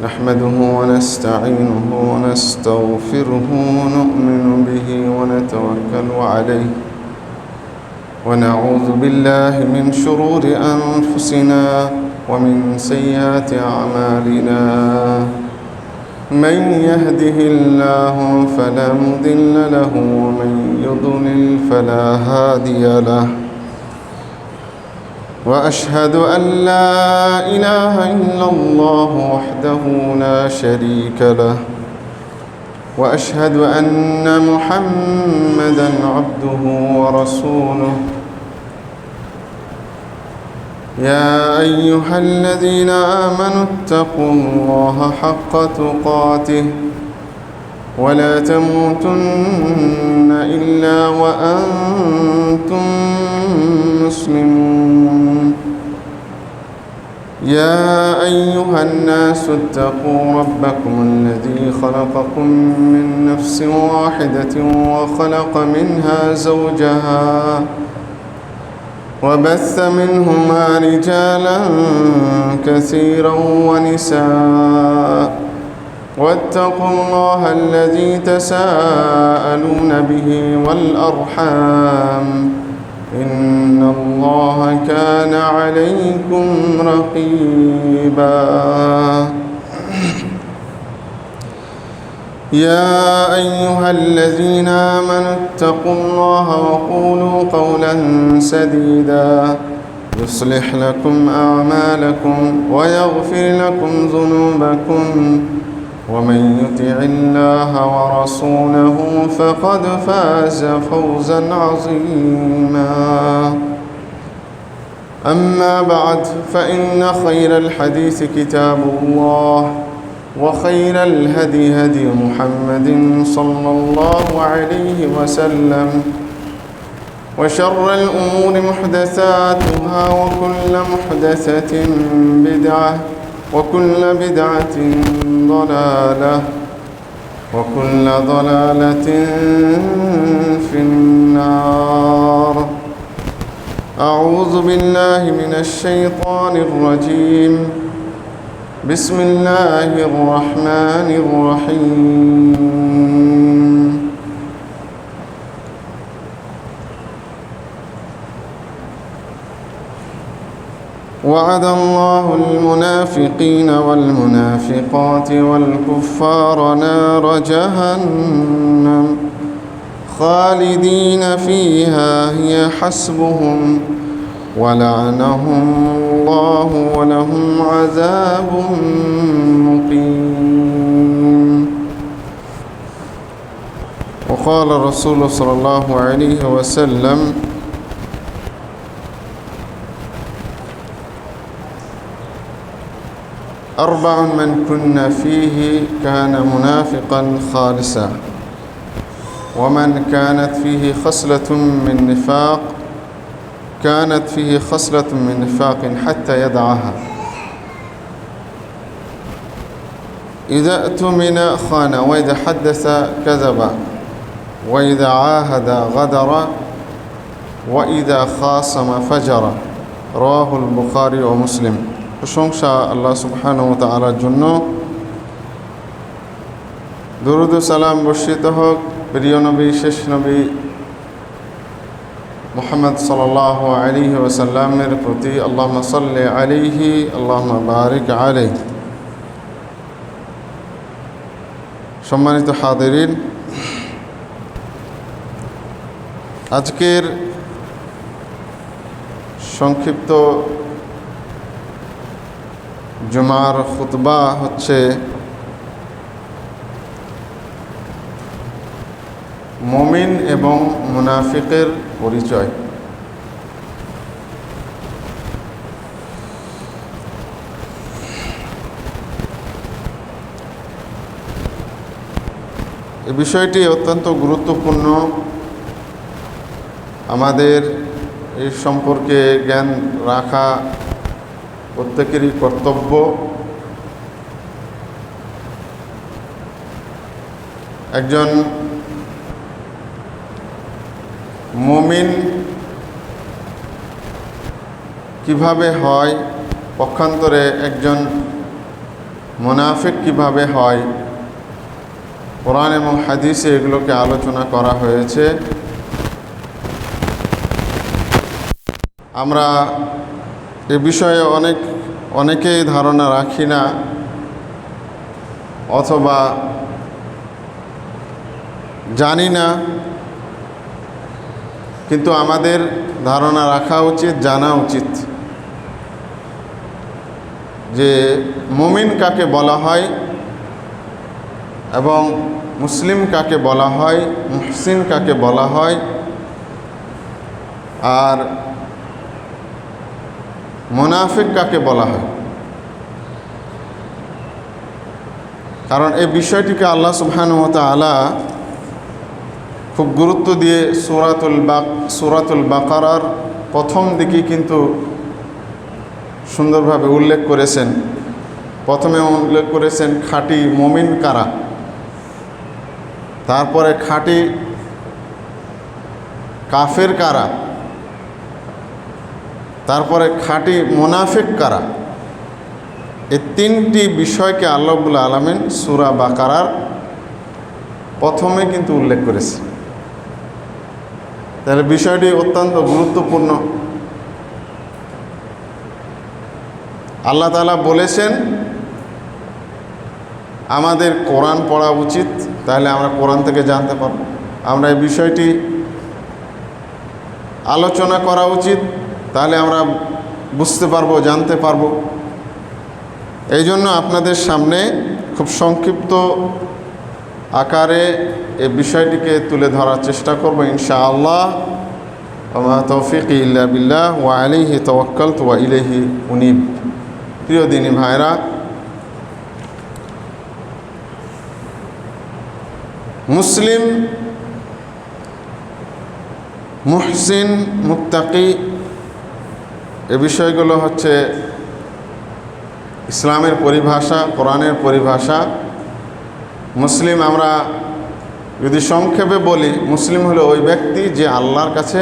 نحمده ونستعينه ونستغفره ونؤمن به ونتوكل عليه ونعوذ بالله من شرور أنفسنا ومن سيئات أعمالنا. من يهده الله فلا مضل له ومن يضلل فلا هادي له، وأشهد أن لا إله إلا الله وحده لا شريك له، وأشهد أن محمدًا عبده ورسوله. يا أيها الذين آمنوا اتقوا الله حق تقاته ولا تموتن إلا وأنتم مسلمون. يا أيها الناس اتقوا ربكم الذي خلقكم من نفس واحدة وخلق منها زوجها وبث منهما رجالا كثيرا ونساء، واتقوا الله الذي تساءلون به والأرحام إن الله كان عليكم رقيبا. يا أيها الذين آمنوا اتقوا الله وقولوا قولا سديدا يصلح لكم أعمالكم ويغفر لكم ذنوبكم، ومن يطع الله ورسوله فقد فاز فوزا عظيما. أما بعد، فإن خير الحديث كتاب الله، وخير الهدي هدي محمد صلى الله عليه وسلم، وشر الأمور محدثاتها، وكل محدثة بدعة، وكل بدعة ضلالة، وكل ضلالة في النار. أعوذ بالله من الشيطان الرجيم. بسم الله الرحمن الرحيم. وعد الله المنافقين والمنافقات والكفار نار جهنم خالدين فيها هي حسبهم ولعنهم الله ولهم عذاب مقيم. وقال الرسول صلى الله عليه وسلم: أربع من كن فيه كان منافقا خالصا، ومن كانت فيه خصلة من نفاق كانت فيه خصلة من نفاق حتى يدعها. إذا اؤتمن خان، وإذا حدث كذب، وإذا عاهد غدر، وإذا خاصم فجر। رواه البخاري ومسلم। প্রশংসা আল্লাহ সুবহানাহু ওয়া তাআলার জন্য। দরুদ ও সালাম বর্ষিত হোক প্রিয় নবী, শেষ নবী মুহাম্মদ সাল্লাল্লাহু আলাইহি ওয়াসাল্লামের প্রতি। আল্লাহুম্মা সাল্লি আলাইহি আল্লাহুম্মা বারিক আলাইহি। সম্মানিত হাজিরিন, আজকের সংক্ষিপ্ত জুমার খুতবা হচ্ছে মুমিন এবং মুনাফিকের পরিচয়। এই বিষয়টি অত্যন্ত গুরুত্বপূর্ণ। আমাদের এই সম্পর্কে জ্ঞান রাখা প্রত্যেকেরই কর্তব্য। একজন মুমিন কিভাবে হয়, পক্ষান্তরে একজন মুনাফিক কিভাবে হয়, কোরআন এবং হাদিসে এগুলোকে আলোচনা করা হয়েছে। আমরা এ বিষয়ে অনেকেই ধারণা রাখি না, অথবা জানি না, কিন্তু আমাদের ধারণা রাখা উচিত, জানা উচিত যে মুমিন কাকে বলা হয় এবং মুসলিম কাকে বলা হয়, মুহসিন কাকে বলা হয়, আর মুনাফিক কাকে বলা হয়। কারণ এই বিষয়টিকে আল্লাহ সুবহানাহু ওয়া তাআলা খুব গুরুত্ব দিয়ে সূরাতুল বাকারার প্রথম দিকে কিন্তু সুন্দরভাবে উল্লেখ করেছেন। প্রথমে উল্লেখ করেছেন খাঁটি মুমিন কারা, তারপরে খাঁটি কাফের কারা, তারপরে খাঁটি মুনাফিক কারা। এই তিনটি বিষয়কে আল্লাহ রাব্বুল আলামিন সূরা বাকারার প্রথমে কিন্তু উল্লেখ করেছে। তাহলে বিষয়টি অত্যন্ত গুরুত্বপূর্ণ। আল্লাহ তাআলা বলেছেন আমাদের কোরআন পড়া উচিত, তাহলে আমরা কোরআন থেকে জানতে পারব। আমরা এই বিষয়টি আলোচনা করা উচিত, তাহলে আমরা বুঝতে পারবো, জানতে পারবো। এই জন্য আপনাদের সামনে খুব সংক্ষিপ্ত আকারে এই বিষয়টিকে তুলে ধরার চেষ্টা করব ইনশাআল্লাহ। ওয়া তৌফিক ইল্লা বিল্লাহ ওয়া আলাইহি তাওয়াক্কালতু ওয়া ইলাইহি উনীব। প্রিয় দিনী ভাইরা, মুসলিম, মুহসিন, মুত্তাকি এ বিষয়গুলো হচ্ছে ইসলামের পরিভাষা, কোরআনের পরিভাষা। মুসলিম আমরা যদি সংক্ষেপে বলি, মুসলিম হলো ওই ব্যক্তি যে আল্লাহর কাছে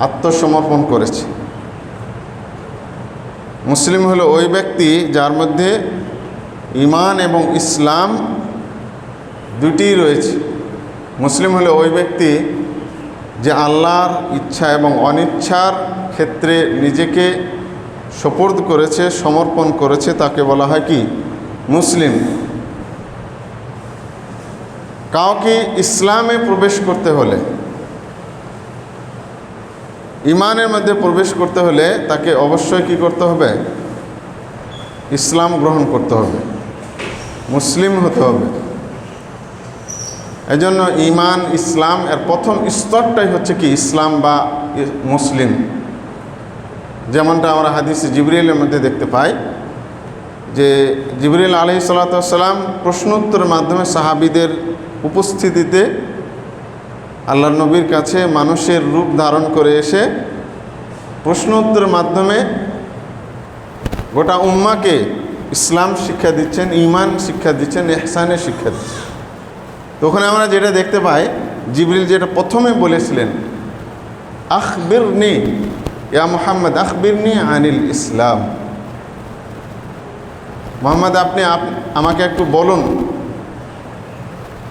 আত্মসমর্পণ করেছে। মুসলিম হলো ওই ব্যক্তি যার মধ্যে ঈমান এবং ইসলাম দুটিই রয়েছে। মুসলিম হলো ওই ব্যক্তি যে আল্লাহর ইচ্ছা এবং অনিচ্ছার ক্ষেত্রে নিজেকে সুপুর্দ করেছে, সমর্পণ করেছে, তাকে বলা হয় কি? মুসলিম। কাউকে ইসলামে প্রবেশ করতে হলে, ঈমানের মধ্যে প্রবেশ করতে হলে তাকে অবশ্যই কি করতে হবে? ইসলাম গ্রহণ করতে হবে, মুসলিম হতে হবে। এজন্য ঈমান, ইসলাম এর প্রথম স্তরটাই হচ্ছে কি? ইসলাম বা মুসলিম। যেমনটা আমরা হাদিসে জিবরিলের মধ্যে দেখতে পাই যে জিবরিল আলাইহিস সালাতু ওয়াস সালাম প্রশ্নোত্তরের মাধ্যমে সাহাবীদের উপস্থিতিতে আল্লাহর নবীর কাছে মানুষের রূপ ধারণ করে এসে প্রশ্নোত্তরের মাধ্যমে গোটা উম্মাকে ইসলাম শিক্ষা দিচ্ছেন, ঈমান শিক্ষা দিচ্ছেন, ইহসানের শিক্ষা দিচ্ছেন। তো ওখানে আমরা যেটা দেখতে পাই, জিবরিল যেটা প্রথমে বলেছিলেন, আখবিরনি ইয়া মুহাম্মদ, আখবিরনি আনিল ইসলাম। মুহাম্মদ, আপনি আমাকে একটু বলুন,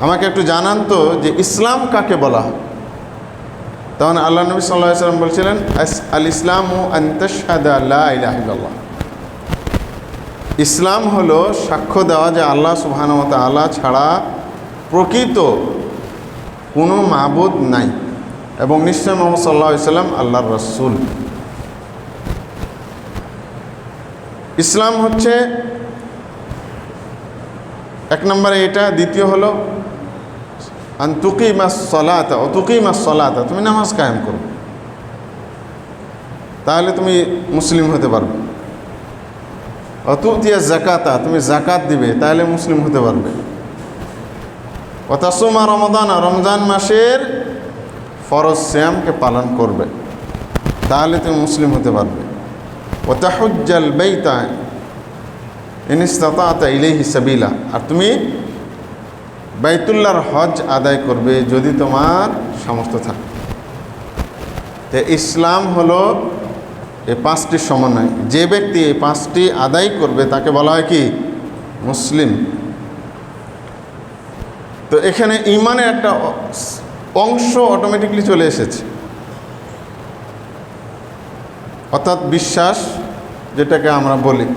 আমাকে একটু জানান তো যে ইসলাম কাকে বলা। তখন আল্লাহ নবী সাল্লাল্লাহু আলাইহি ওয়াসাল্লাম বলছিলেন, আল ইসলামু আন তাশহাদা লা ইলাহা ইল্লাল্লাহ। ইসলাম হলো সাক্ষ্য দেওয়া যে আল্লাহ সুবহানাহু ওয়া তাআলা ছাড়া প্রকৃত কোনো মাবুদ নাই এবং নিশ্চয় মুহাম্মদ সাল্লাল্লাহু আলাইহি ওয়াসাল্লাম আল্লাহর রাসূল। ইসলাম হচ্ছে এক নম্বরে এটা। দ্বিতীয় হলো আন তুকিমাস সালাতা ও তুকিমাস সালাতা, তুমি নামাজ কায়েম করো, তাহলে তুমি মুসলিম হতে পারবে। ও তুতিয়া যাকাতা, তুমি যাকাত দিবে, তাহলে মুসলিম হতে পারবে। ও তাসুমা রমাদান, রমজান মাসের ফরজ সিয়ামকে পালন করবে, তাহলে তুমি মুসলিম হতে পারবে। ও তাহুজ্জাল বাইতা ইন ইসতাতা ইলাইহি সাবিলা, আর তুমি বাইতুল্লাহর হজ আদায় করবে যদি তোমার সামর্থ্য থাকে। তো ইসলাম হলো এই পাঁচটি সমন্বয়। যে ব্যক্তি এই পাঁচটি আদায় করবে তাকে বলা হয় কি? মুসলিম। তো এখানে ইমানের একটা অংশ অটোমেটিকলি চলে এসেছে, অর্থাৎ বিশ্বাস যেটাকে আমরা বলি,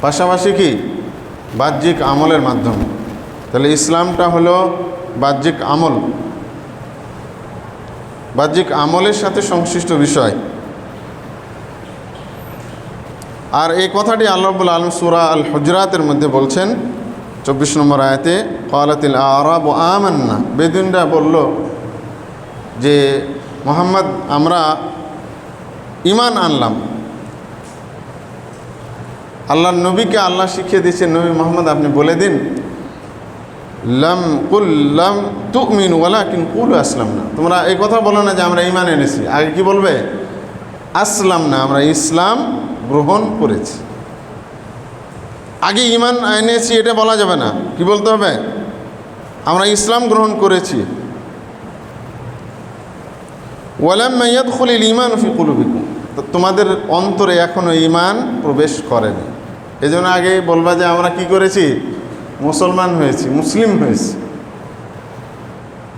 পাশাপাশি কি বাহ্যিক আমলের মাধ্যমে। তাহলে ইসলামটা হলো বাহ্যিক আমল, বাহ্যিক আমলের সাথে সংশ্লিষ্ট বিষয়। আর এই কথাটি আল্লাহ রাব্বুল আলামিন সূরা আল হুজরাতের মধ্যে বলছেন 24 নম্বর আয়াতে, ক্বালাতিল আ'রাবু আমান্না, বেদুইনরা বলল যে মুহাম্মদ আমরা ঈমান আনলাম। আল্লাহর নবীকে আল্লাহ শিখিয়ে দিয়েছেন, নবী মুহাম্মদ আপনি বলে দিন, লাম তুমিনু ওয়ালাকিন কুলু আসলামনা, তোমরা এই কথা বলো না যে আমরা ঈমান এনেছি, আগে কি বলবে? আসলামনা, আমরা ইসলাম গ্রহণ করেছি। আগে ঈমান এনেছি এটা বলা যাবে না, কি বলতে হবে? আমরা ইসলাম গ্রহণ করেছি। ওয়ালাম্মা ইয়াদখুলিল ঈমানু ফি কুলুবিকুম, তোমাদের অন্তরে এখনও ঈমান প্রবেশ করেনি, এজন্য আগে বলবা যে আমরা কি করেছি? মুসলমান হয়েছি, মুসলিম হয়েছি।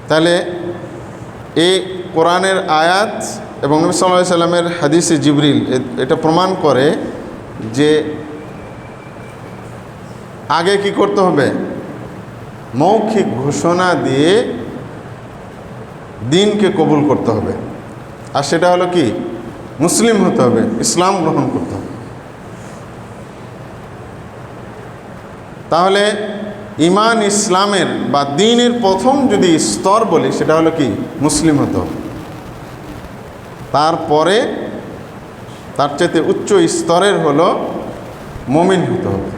তাহলে এই কোরআনের আয়াত এবং নবী সাল্লাল্লাহু আলাইহি সাল্লামের হাদিসে জিবরিল এটা প্রমাণ করে যে আগে কি করতে হবে? মৌখিক ঘোষণা দিয়ে দ্বীনকে কবুল করতে হবে, আর সেটা হলো কি? মুসলিম হতে হবে, ইসলাম গ্রহণ করতে হবে। তাহলে ঈমান ইসলামের বা দ্বীনের প্রথম যদি স্তর বলি সেটা হলো কি? মুসলিম হতে হবে। তারপরে তার চাইতে উচ্চ স্তরের হলো মুমিন হতে হবে।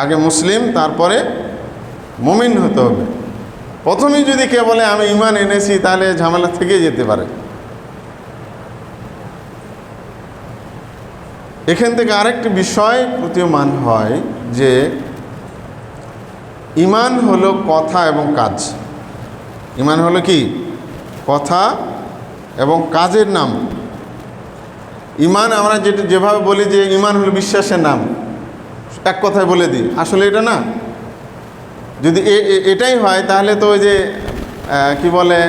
আগে মুসলিম, তারপরে মুমিন হতে হবে। প্রথমেই যদি কে বলে আমি ঈমান এনেছি, তাহলে ঝামেলা থেকে যেতে পারে। এখান থেকে আরেকটি বিষয় প্রতীয়মান হয় যে ঈমান হলো কথা এবং কাজ। ঈমান হলো কি? কথা এবং কাজের নাম। ঈমান আমরা যেভাবে বলি যে ঈমান হলো বিশ্বাসের নাম, এক কথায় বলে দিই, আসলে এটা না। যদি এটাই হয় তাহলে তো ওই যে কি বলে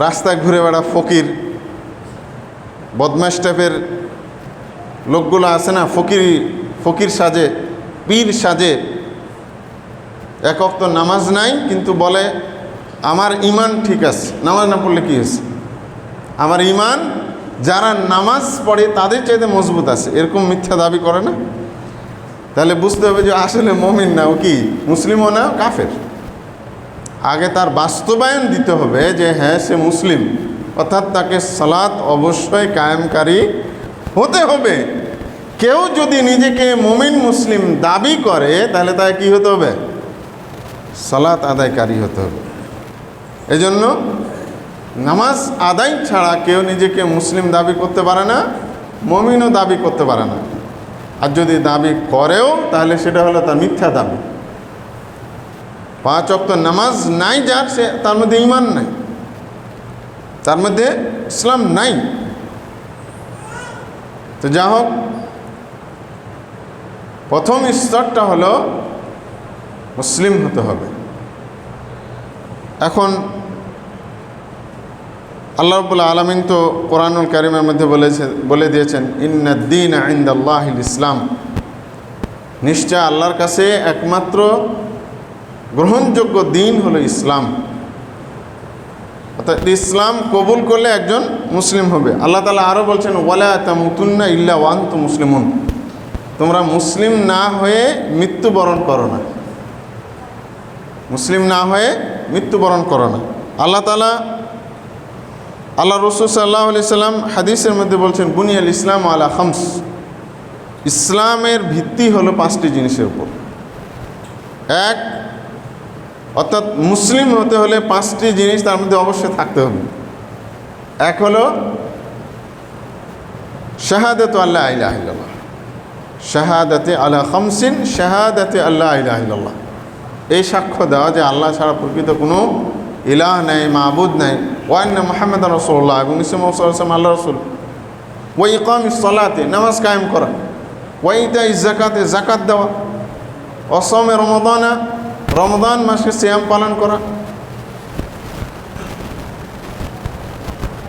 রাস্তায় ঘুরে বেড়া ফকির, বদমাশ টাইপের লোকগুলো আছে না, ফকির সাজে, পীর সাজে, এক ওয়াক্ত নামাজ নাই কিন্তু বলে আমার ঈমান ঠিক আছে, নামাজ না পড়লে কি হয়েছে? আমার ঈমান যারা নামাজ পড়ে তাদের চাইতে মজবুত আছে, এরকম মিথ্যা দাবি করে না। তাহলে বুঝতে হবে যে আসলে মুমিন না, ও কি মুসলিমও না, কাফের। আগে তার বাস্তবায়ন দিতে হবে যে হ্যাঁ সে মুসলিম, অর্থাৎ তাকে সালাত অবশ্যই কায়েমকারী হতে হবে। কেউ যদি নিজেকে মুমিন মুসলিম দাবি করে তাহলে তাকে কি হতে হবে? সালাত আদায়কারী হতে হবে। এজন্য নামাজ আদায় ছাড়া কেউ নিজেকে মুসলিম দাবি করতে পারে না, মুমিনও দাবি করতে পারে না। আর যদি দাবি করেও তাহলে সেটা হলো তার মিথ্যা দাবি। 5 ওয়াক্ত নামাজ নাই যার, সে তার মধ্যে ঈমান নাই, তার মধ্যে ইসলাম নাই। তো যা হোক, প্রথম স্তরটা হলো মুসলিম হতে হবে। এখন আল্লাহ রাব্বুল আলামিন তো কোরআনুল কারীমের মধ্যে বলে দিয়েছেন ইন্নাদ-দীনা ইনদাল্লাহিল ইসলাম, নিশ্চয় আল্লাহর কাছে একমাত্র গ্রহণযোগ্য দিন হলো ইসলাম। অর্থাৎ ইসলাম কবুল করলে একজন মুসলিম হবে। আল্লাহ তাআলা আরও বলছেন ওয়ালা তামুতুন্না ইল্লা ওয়া আনতুম মুসলিমুন, তোমরা মুসলিম না হয়ে মৃত্যুবরণ করো না, মুসলিম না হয়ে মৃত্যুবরণ করো না। আল্লাহ রাসূল সাল্লাল্লাহু আলাইহি সাল্লাম হাদিসের মধ্যে বলছেন বুনিয়াল ইসলাম আলা খামস, ইসলামের ভিত্তি হলো 5টি জিনিসের উপর। এক, অর্থাৎ মুসলিম হতে হলে 5টি জিনিস তার মধ্যে অবশ্যই থাকতে হবে। এক হলো শাহাদাতু আল্লা ইলাহা ইল্লাল্লাহ, শাহাদাতে আলা খামসিন, শাহাদাতে আল্লা ইলাহা ইল্লাল্লাহ, এই সাক্ষ্য দেওয়া যে আল্লাহ ছাড়া প্রকৃত কোনো ইলাহ নাই, মাবুদ নাই, ওয়া আন্না মুহাম্মাদান রাসূলুল্লাহ, এবং মুহাম্মদ সাল্লাল্লাহু আলাইহি ওয়াসাল্লাম আল্লাহর রাসূল, ওয়া ইকামিস সালাতে, নামাজ কায়েম করা, ওয়া ইতাইজ যাকাতে, যাকাত দেওয়া, অসমে রমাদানা, রমজান মাসে সিয়াম পালন করা,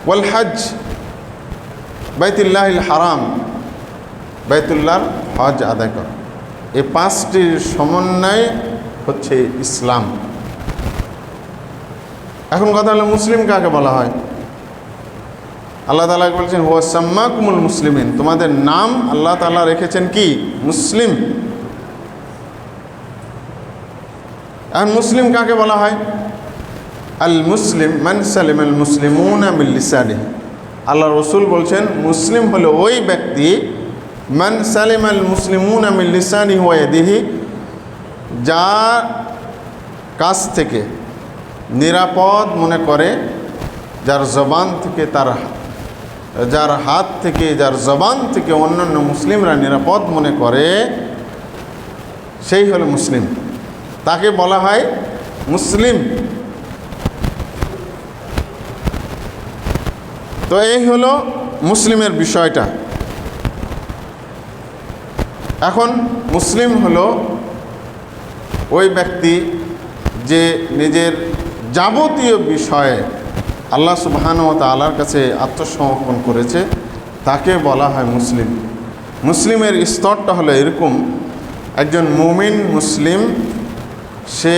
ওয়াল হজ বাইতুল্লাহিল হারাম, বাইতুল্লাহর হজ আদায় করা। এই পাঁচটির সমন্বয় হচ্ছে ইসলাম। এখন কথা হলো মুসলিম কাকে বলা হয়? আল্লাহ তাআলা বলছেন হুয়া সাম্মাকুমুল মুসলিমিন, তোমাদের নাম আল্লাহ তাআলা রেখেছেন কি? মুসলিম। এখন মুসলিম কাকে বলা হয়? আল মুসলিম মান সালিমাল মুসলিমুনা মিন লিসানিহি, আল্লাহ রসুল বলছেন মুসলিম হলো ওই ব্যক্তি, মান সালিমাল মুসলিমুনা মিন লিসানিহি ওয়া ইয়াদিহি, যার কাছ থেকে নিরাপদ মনে করে, যার জবান থেকে, যার হাত থেকে, যার জবান থেকে অন্যান্য মুসলিমরা নিরাপদ মনে করে, সেই হলো মুসলিম, তাকে বলা হয় মুসলিম। তো এই হলো মুসলিমের বিষয়টা। এখন মুসলিম হলো ওই ব্যক্তি যে নিজের যাবতীয় বিষয়ে আল্লাহ সুবহানাহু ওয়া তাআলার কাছে আত্মসমর্পণ করেছে, তাকে বলা হয় মুসলিম। মুসলিমের স্তরটা হলো এরকম, একজন মুমিন মুসলিম সে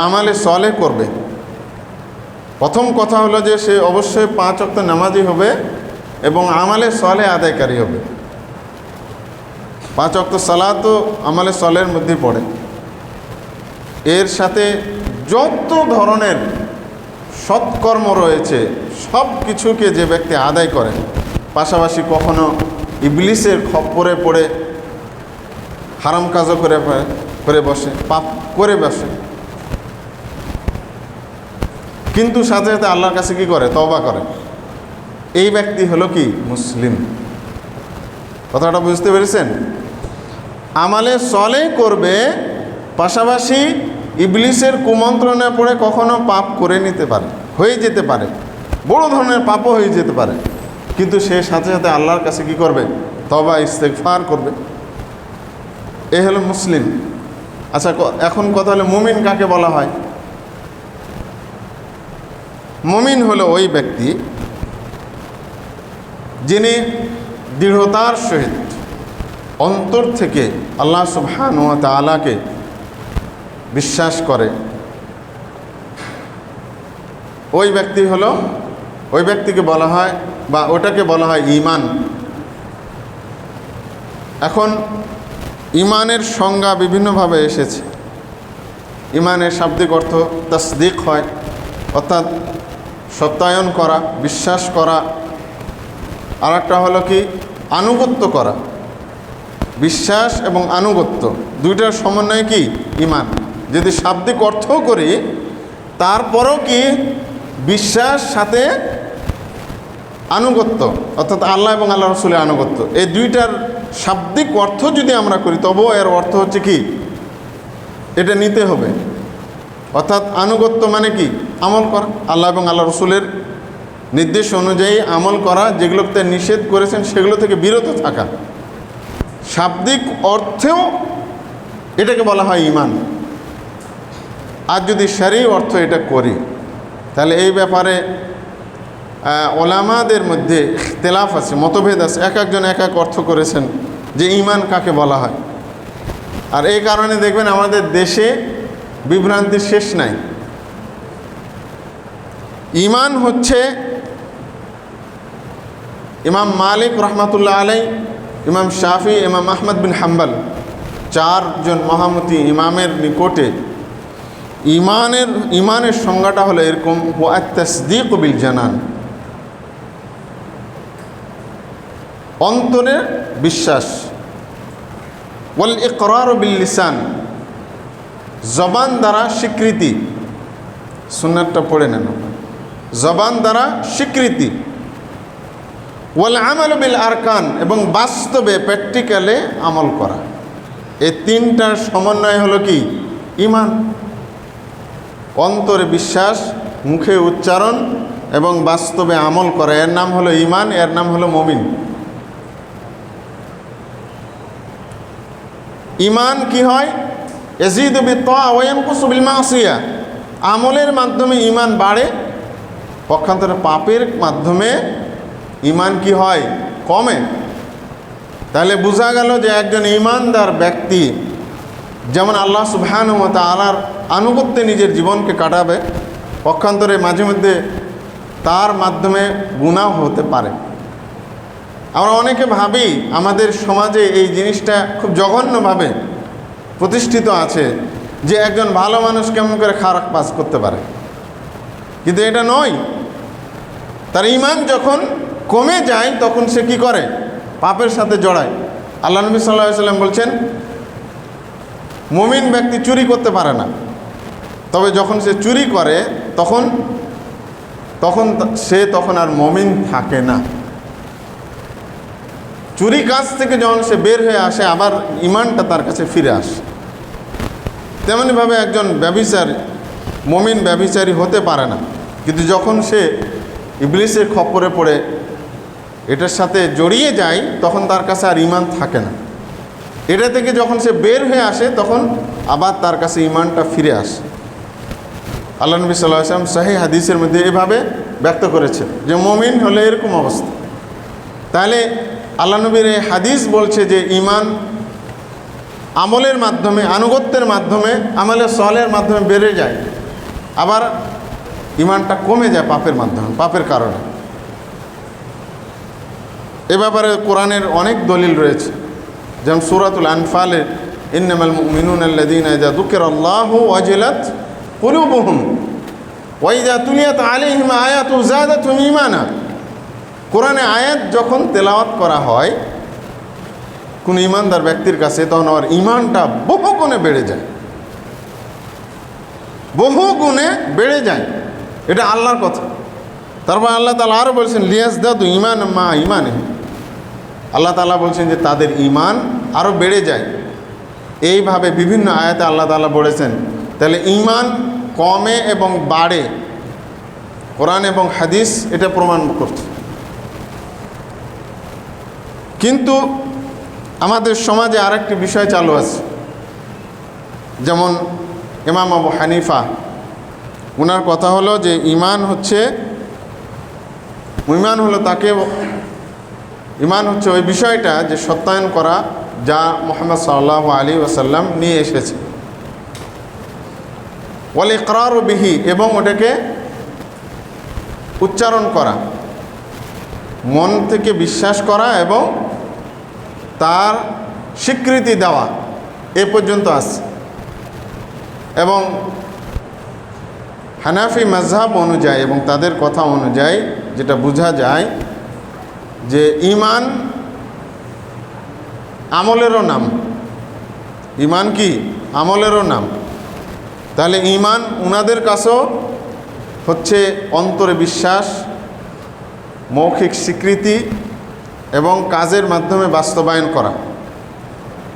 আমালে সলেহ করবে। প্রথম কথা হলো যে সে অবশ্যই 5 ওয়াক্ত নামাজি হবে এবং আমালে সলেহ আদায়কারী হবে। 5 ওয়াক্ত সালাতও আমালে সলেহের মধ্যে পড়ে। এর সাথে যত ধরনের সৎকর্ম রয়েছে সব কিছুকে যে ব্যক্তি আদায় করে, পাশাপাশি কখনো ইবলিসের খপ্পরে পড়ে হারাম কাজও করে বসে, পাপ করে বসে, কিন্তু সাথে সাথে আল্লাহর কাছে কি করে? তওবা করে। এই ব্যক্তি হলো কি? মুসলিম। কথাটা বুঝতে পেরেছেন? আমালে সলেহ করবে, পাশাপাশি ইবলিসের কুমন্ত্রণে পড়ে কখনো পাপ করে নিতে পারে, হয়ে যেতে পারে, বড় ধরনের পাপও হয়ে যেতে পারে, কিন্তু সে সাথে সাথে আল্লাহর কাছে কি করবে? তওবা ইস্তেগফার করবে। এ হলো মুসলিম। আচ্ছা, এখন কথা হলো মুমিন কাকে বলা হয়? মুমিন হলো ওই ব্যক্তি যিনি দৃঢ়তার সহিত অন্তর থেকে আল্লাহ সুবহানাহু ওয়া তাআলাকে বিশ্বাস করে। ওই ব্যক্তি হলো, ওই ব্যক্তিকে বলা হয় বা ওটাকে বলা হয় ঈমান। এখন ঈমানের সংজ্ঞা বিভিন্নভাবে এসেছে। ঈমানের শাব্দিক অর্থ তাসদিক হয়, অর্থাৎ সত্যায়ন করা, বিশ্বাস করা। আর একটা হলো কি? আনুগত্য করা। বিশ্বাস এবং আনুগত্য দুইটার সমন্বয় কি? ঈমান। যদি শাব্দিক অর্থও করি তারপরও কি? বিশ্বাস সাথে আনুগত্য, অর্থাৎ আল্লাহ এবং আল্লাহ রসুলের আনুগত্য। এই দুইটার শাব্দিক অর্থ যদি আমরা করি তবুও এর অর্থ হচ্ছে কি? এটা নিতে হবে। অর্থাৎ আনুগত্য মানে কি? আমল করা, আল্লাহ এবং আল্লাহ রসুলের নির্দেশ অনুযায়ী আমল করা, যেগুলোতে নিষেধ করেছেন সেগুলো থেকে বিরত থাকা। শাব্দিক অর্থেও এটাকে বলা হয় ঈমান। আর যদি শরঈ অর্থ এটা করি তাহলে এই ব্যাপারে ওলামাদের মধ্যে ইখতিলাফ আছে, মতভেদ আছে। এক একজন এক এক অর্থ করেছেন যে ঈমান কাকে বলা হয়। আর এই কারণে দেখবেন আমাদের দেশে বিভ্রান্তির শেষ নাই। ঈমান হচ্ছে ইমাম মালিক রহমাতুল্লাহ আলাই, ইমাম শাফি, ইমাম আহমদ বিন হাম্বল, 4 জন মহামতি ইমামের নিকটে ঈমানের সংজ্ঞাটা হলো এরকম: ওয়া আত-তাসদীক বিল জানান, অন্তরের বিশ্বাস, ওয়াল ইকরার বিল লিসান, জবান দ্বারা স্বীকৃতি। সুন্নাতটা পড়ে নেন, জবান দ্বারা স্বীকৃতি, ওয়াল আমাল বিল আরকান, এবং বাস্তবে প্র্যাকটিক্যালে আমল করা। এই 3টার সমন্বয় হলো কি? ঈমান। অন্তরে বিশ্বাস, মুখে উচ্চারণ এবং বাস্তবে আমল করা, এর নাম হলো ঈমান, এর নাম হলো মুমিন। ইমান কি হয়? ইয়াজিদু বিত-তাআ ওয়া ইয়ানকুসু বিল মাসিয়া। আমলের মাধ্যমে ইমান বাড়ে, পক্ষান্তরে পাপের মাধ্যমে ইমান কি হয়? কমে। তাহলে বোঝা গেল যে একজন ঈমানদার ব্যক্তি যেমন আল্লাহ সুবহানাহু ওয়া তাআলার আনুগত্যে নিজের জীবনকে কাটাবে, পক্ষান্তরে মাঝে মধ্যে তার মাধ্যমে গুনাহ হতে পারে। আমরা অনেকে ভাবি আমাদের সমাজে এই জিনিসটা খুব জঘন্যভাবে প্রতিষ্ঠিত আছে যে একজন ভালো মানুষ কেমন করে খারাপ কাজ করতে পারে, কিন্তু এটা নয়। তার ঈমান যখন কমে যায় তখন সে কি করে? পাপের সাথে জড়ায়। আল্লাহ নবী সাল্লাল্লাহু আলাইহি ওয়াসাল্লাম বলছেন, মুমিন ব্যক্তি চুরি করতে পারে না, তবে যখন সে চুরি করে তখন আর মুমিন থাকে না। চুরি কাজ থেকে যখন সে বের হয়ে আসে আবার ঈমানটা তার কাছে ফিরে আসে। তেমনিভাবে একজন ব্যভিচারী, মুমিন ব্যভিচারী হতে পারে না, কিন্তু যখন সে ইবলিসের খপ্পরে পড়ে এটার সাথে জড়িয়ে যায় তখন তার কাছে আর ঈমান থাকে না। এটা থেকে যখন সে বের হয়ে আসে তখন আবার তার কাছে ঈমানটা ফিরে আসে। আল্লাহ নবী সাল্লাল্লাহু আলাইহি ওয়াসাল্লাম সহিহ হাদিসের মধ্যে এভাবে ব্যক্ত করেছে যে মুমিন হলে এরকম অবস্থা। তাহলে আল্লাহ নবীর এই হাদিস বলছে যে ঈমান আমলের মাধ্যমে, আনুগত্যের মাধ্যমে, আমলে সলের মাধ্যমে বেড়ে যায়, আবার ঈমানটা কমে যায় পাপের মাধ্যমে, পাপের কারণে। এ ব্যাপারে কোরআনের অনেক দলিল রয়েছে, যেমন সূরাতুল আনফালে ইন্নামাল মুমিনুনা আল্লাযীনা ইযা যুকিরাল্লাহু ওয়াজিলাত কুলুবুহুম ওয়া ইযা তুলিয়াত আলাইহিম আয়াতু যাদাতুহুম ঈমানা। কোরআনে আয়াত যখন তেলাওয়াত করা হয় কোন ঈমানদার ব্যক্তির কাছে, তখন ওর ঈমানটা বহু গুণে বেড়ে যায়, বহু গুণে বেড়ে যায়। এটা আল্লাহর কথা। তারপর আল্লাহ তাআলা আরও বলছেন লিয়াজদাদু ঈমানান মা ঈমানিহিম। আল্লাহ তাআলা বলছেন যে তাদের ঈমান আরও বেড়ে যায়। এইভাবে বিভিন্ন আয়াতে আল্লাহ তাআলা বলেছেন। তাহলে ঈমান কমে এবং বাড়ে, কোরআন এবং হাদিস এটা প্রমাণ করছে। কিন্তু আমাদের সমাজে আরেকটি বিষয় চালু আছে, যেমন ইমাম আবু হানিফা, ওনার কথা হলো যে ঈমান হচ্ছে ওই বিষয়টা যে সত্যায়ন করা যা মুহাম্মদ সাল্লাল্লাহু আলাইহি ওয়াসাল্লাম নিয়ে এসেছে, ওয়াল ইকরারু বিহি, এবং ওটাকে উচ্চারণ করা, মন থেকে বিশ্বাস করা এবং তার স্বীকৃতি দেওয়া, এ পর্যন্ত আছে। এবং হানাফি মাযহাব অনুযায়ী এবং তাদের কথা অনুযায়ী যেটা বোঝা যায় যে ঈমান আমলেরও নাম। ঈমান কি? আমলেরও নাম। তাহলে ঈমান উনাদের কাছেও হচ্ছে অন্তরে বিশ্বাস, মৌখিক স্বীকৃতি এবং কাজের মাধ্যমে বাস্তবায়ন করা।